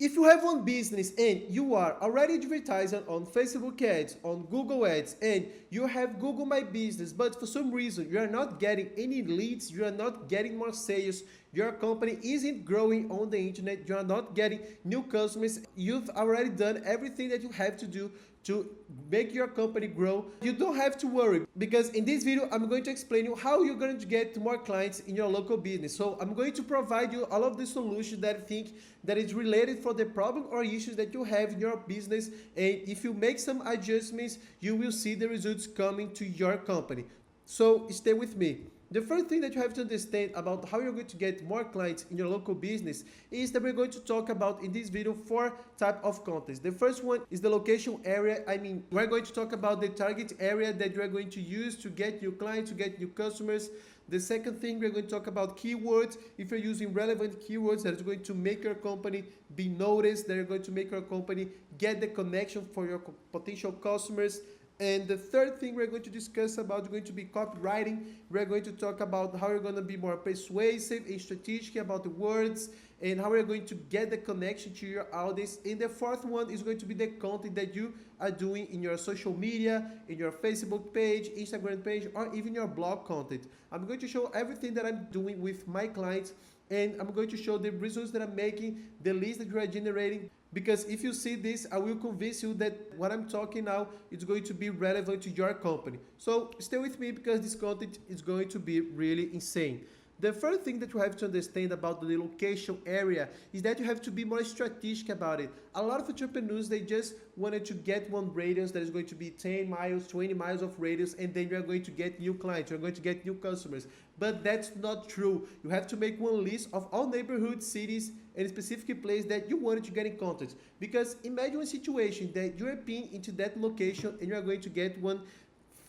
If you have one business and you are already advertising on Facebook ads, on Google ads, and you have Google My Business, but for some reason you are not getting any leads, you are not getting more sales, your company isn't growing on the internet, you are not getting new customers, you've already done everything that you have to do to make your company grow, you don't have to worry, because in this video I'm going to explain you how you're going to get more clients in your local business. So I'm going to provide you all of the solutions that I think that is related for the problem or issues that you have in your business, and if you make some adjustments you will see the results coming to your company. So stay with me. The first thing that you have to understand about how you're going to get more clients in your local business is that we're going to talk about in this video 4 types of contents. The first one is the location area. I mean, we're going to talk about the target area that you are going to use to get new clients, to get new customers. The second thing, we're going to talk about keywords. If you're using relevant keywords that is going to make your company be noticed, that are going to make your company get the connection for your potential customers. And the third thing we're going to discuss about is going to be copywriting. We're going to talk about how you're going to be more persuasive and strategic about the words and how we're going to get the connection to your audience. And the fourth one is going to be the content that you are doing in your social media, in your Facebook page, Instagram page, or even your blog content. I'm going to show everything that I'm doing with my clients, and I'm going to show the results that I'm making, the leads that you are generating. Because if you see this, I will convince you that what I'm talking now is going to be relevant to your company. So stay with me because this content is going to be really insane. The first thing that you have to understand about the location area is that you have to be more strategic about it. A lot of entrepreneurs, they just wanted to get one radius that is going to be 10 miles, 20 miles of radius, and then you're going to get new clients, you're going to get new customers. But that's not true. You have to make one list of all neighborhoods, cities, and specific place that you wanted to get in contact. Because imagine a situation that you're pinned into that location and you're going to get one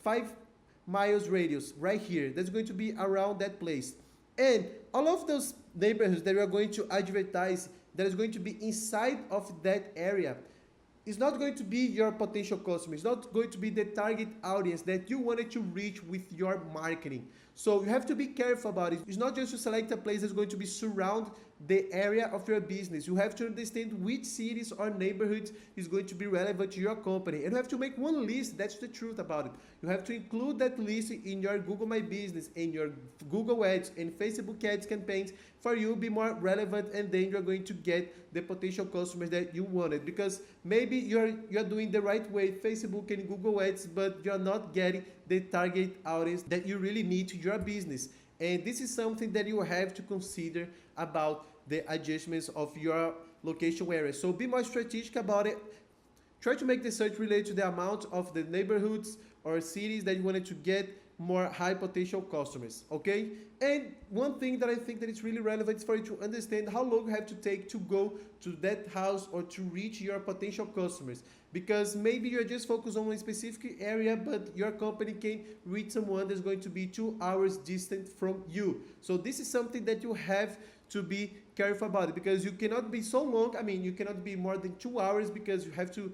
5 miles radius right here. That's going to be around that place. And all of those neighborhoods that we are going to advertise that is going to be inside of that area is not going to be your potential customer. It's not going to be the target audience that you wanted to reach with your marketing. So you have to be careful about it. It's not just to select a place that's going to be surround the area of your business. You have to understand which cities or neighborhoods is going to be relevant to your company. And you have to make one list. That's the truth about it. You have to include that list in your Google My Business, in your Google Ads and Facebook Ads campaigns for you to be more relevant, and then you're going to get the potential customers that you wanted. Because maybe you're doing the right way, Facebook and Google Ads, but you're not getting the target audience that you really need to your business. And this is something that you have to consider about the adjustments of your location area. So be more strategic about it. Try to make the search related to the amount of the neighborhoods or cities that you wanted to get more high potential customers, okay? And one thing that I think that is really relevant is for you to understand how long you have to take to go to that house or to reach your potential customers. Because maybe you're just focused on a specific area, but your company can reach someone that's going to be 2 hours distant from you. So this is something that you have to be careful about it, because you cannot be so long. I mean, you cannot be more than 2 hours, because you have to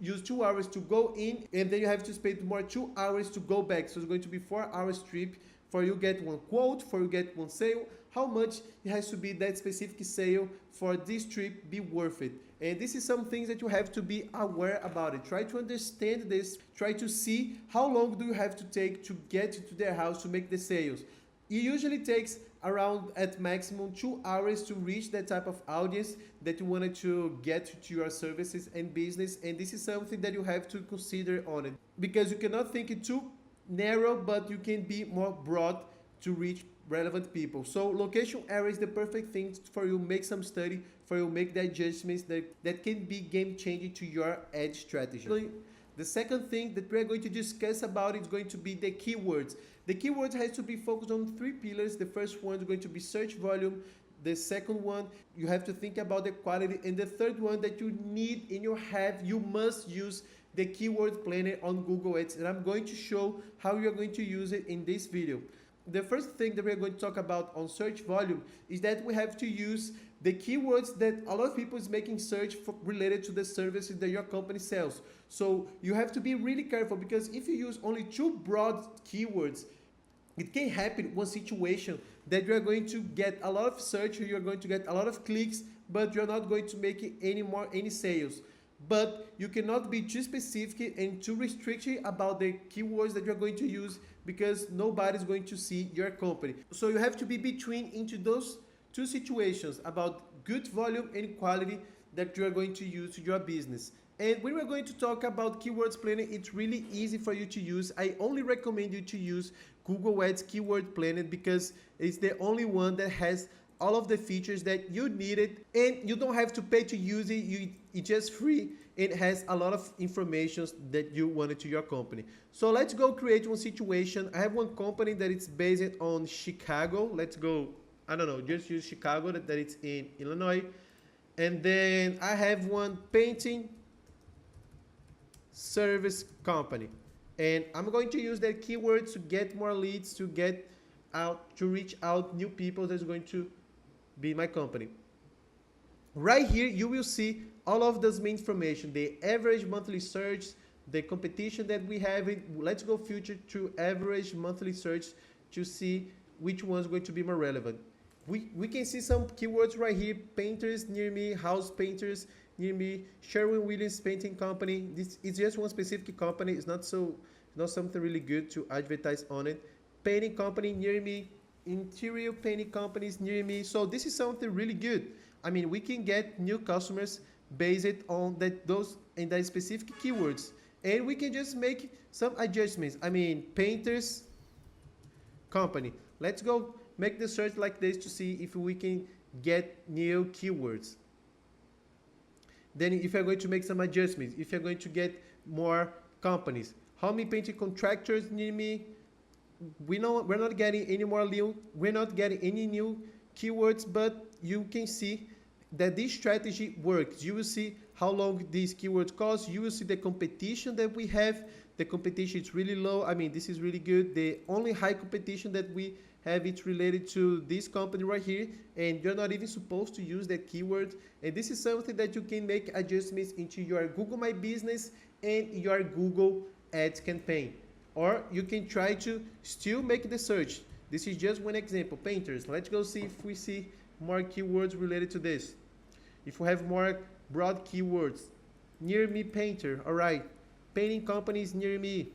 use 2 hours to go in, and then you have to spend more 2 hours to go back. So it's going to be 4 hours trip for you get one quote, for you get one sale. How much it has to be that specific sale for this trip be worth it? And this is some things that you have to be aware about it. Try to understand this. Try to see how long do you have to take to get to their house to make the sales. It usually takes around at maximum 2 hours to reach that type of audience that you wanted to get to your services and business. And this is something that you have to consider on it, because you cannot think it too narrow, but you can be more broad to reach relevant people. So location area is the perfect thing for you make some study, for you make the adjustments that can be game changing to your ad strategy. The second thing that we're going to discuss about is going to be the keywords. The keywords has to be focused on 3 pillars. The first one is going to be search volume. The second one, you have to think about the quality. And the third one that you need and you must use the keyword planner on Google Ads. And I'm going to show how you're going to use it in this video. The first thing that we're going to talk about on search volume is that we have to use the keywords that a lot of people is making search for related to the services that your company sells. So you have to be really careful, because if you use only 2 broad keywords, it can happen one situation that you're going to get a lot of search, or you're going to get a lot of clicks, but you're not going to make any sales. But you cannot be too specific and too restricted about the keywords that you're going to use, because nobody's going to see your company. So you have to be between into those two situations about good volume and quality that you are going to use to your business. And when we're going to talk about keywords planner, it's really easy for you to use. I only recommend you to use Google Ads Keyword Planner because it's the only one that has all of the features that you needed, and you don't have to pay to use it. It's just free. It has a lot of information that you wanted to your company. So let's go create one situation. I have one company that is based on Chicago. Let's go, I don't know, just use Chicago, that it's in Illinois. And then I have one painting service company. And I'm going to use that keyword to get more leads, to get out, to reach out new people that's going to be my company. Right here, you will see all of this main information, the average monthly search, the competition that we have. Let's go filter to average monthly search to see which one's going to be more relevant. We can see some keywords right here: painters near me, house painters near me, Sherwin-Williams Painting Company. This is just one specific company. It's not something really good to advertise on it. Painting company near me, interior painting companies near me. So this is something really good. I mean, we can get new customers based on those specific keywords, and we can just make some adjustments. I mean, painters company. Let's go make the search like this to see if we can get new keywords. Then if you're going to make some adjustments, if you're going to get more companies, how many painting contractors near me? We're not getting any more we're not getting any new keywords, but you can see that this strategy works. You will see how long these keywords cost. You will see the competition that we have. The competition is really low. I mean, this is really good. The only high competition that we have, it's related to this company right here, and you're not even supposed to use that keyword. And this is something that you can make adjustments into your Google My Business and your Google Ads campaign. Or you can try to still make the search. This is just one example. Painters. Let's go see if we see more keywords related to this. If we have more broad keywords. Near me painter. All right. Painting companies near me.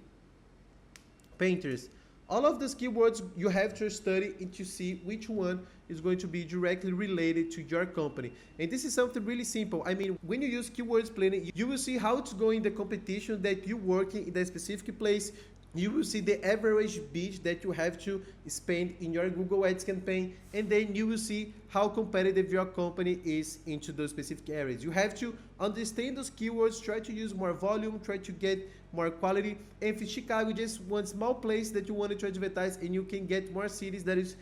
Painters. All of these keywords you have to study and to see which one is going to be directly related to your company. And this is something really simple. I mean, when you use keywords planner, you will see how it's going in the competition that you work in that specific place. You will see the average bid that you have to spend in your Google Ads campaign, and then you will see how competitive your company is into those specific areas. You have to understand those keywords, try to use more volume, try to get more quality. And if Chicago just one small place that you wanted to advertise and you can get more cities that is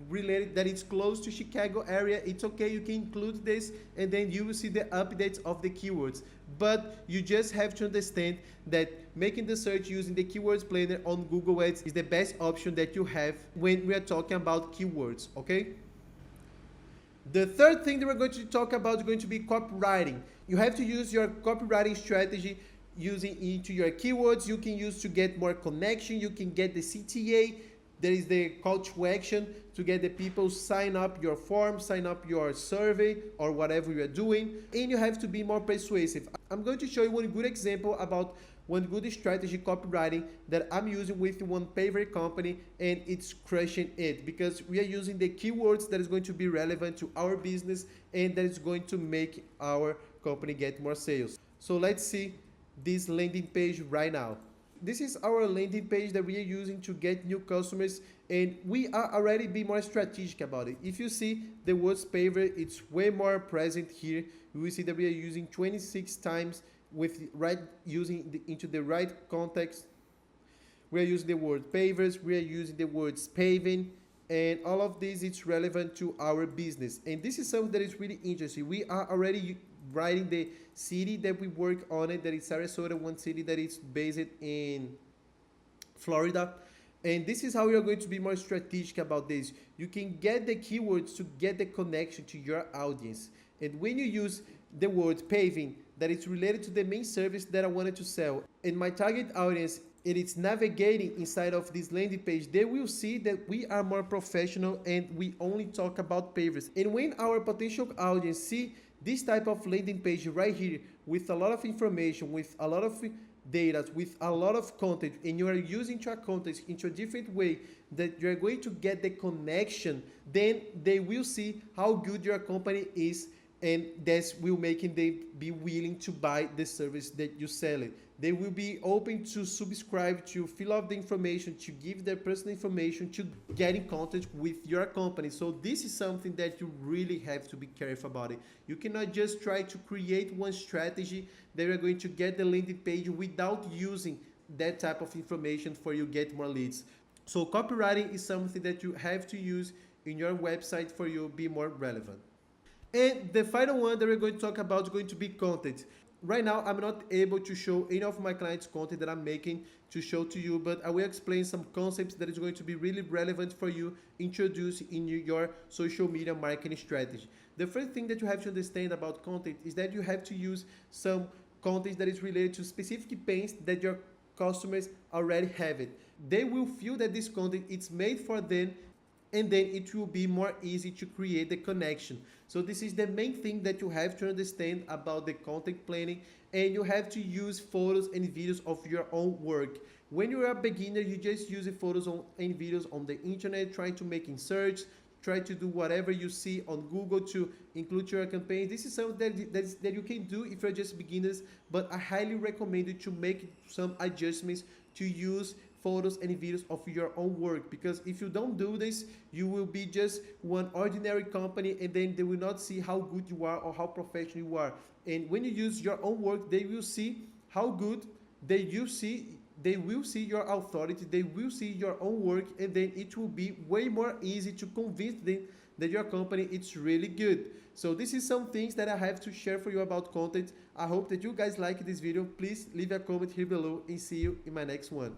related, that it's close to Chicago area, it's okay, you can include this, and then you will see the updates of the keywords. But you just have to understand that making the search using the keywords planner on Google Ads is the best option that you have when we are talking about keywords, okay? The third thing that we're going to talk about is going to be copywriting. You have to use your copywriting strategy using into your keywords. You can use to get more connection. You can get the CTA. There is the call to action to get the people sign up your form, sign up your survey or whatever you are doing. And you have to be more persuasive. I'm going to show you one good example about one good strategy copywriting that I'm using with one favorite company, and it's crushing it because we are using the keywords that is going to be relevant to our business and that is going to make our company get more sales. So let's see this landing page right now. This is our landing page that we are using to get new customers, and we are already being more strategic about it. If you see the words favorite, it's way more present here. You will see that we are using 26 times with using into the right context. We are using the word pavers, we are using the words paving, and all of this is relevant to our business. And this is something that is really interesting. We are already writing the city that we work on it, that is Sarasota, one city that is based in Florida. And this is how we are going to be more strategic about this. You can get the keywords to get the connection to your audience. And when you use the word paving, that is related to the main service that I wanted to sell, and my target audience it is navigating inside of this landing page, they will see that we are more professional and we only talk about favorites. And when our potential audience see this type of landing page right here with a lot of information, with a lot of data, with a lot of content, and you are using your content into a different way that you're going to get the connection, then they will see how good your company is, and that will make them be willing to buy the service that you sell it. They will be open to subscribe, to fill out the information, to give their personal information, to get in contact with your company. So this is something that you really have to be careful about it. You cannot just try to create one strategy that you're going to get the landing page without using that type of information for you get more leads. So copywriting is something that you have to use in your website for you to be more relevant. And the final one that we're going to talk about is going to be content. Right now, I'm not able to show any of my clients' content that I'm making to show to you, but I will explain some concepts that is going to be really relevant for you introduce in your social media marketing strategy. The first thing that you have to understand about content is that you have to use some content that is related to specific pains that your customers already have it. They will feel that this content is made for them, and then it will be more easy to create the connection. So this is the main thing that you have to understand about the content planning, and you have to use photos and videos of your own work. When you're a beginner, you just use the photos and videos on the internet, trying to make search, try to do whatever you see on Google to include your campaign. This is something that you can do if you're just beginners, but I highly recommend you to make some adjustments to use photos and videos of your own work, because if you don't do this, you will be just one ordinary company, and then they will not see how good you are or how professional you are. And when you use your own work, they will see how good they will see your authority, they will see your own work, and then it will be way more easy to convince them that your company is really good. So this is some things that I have to share for you about content. I hope that you guys like this video. Please leave a comment here below and see you in my next one.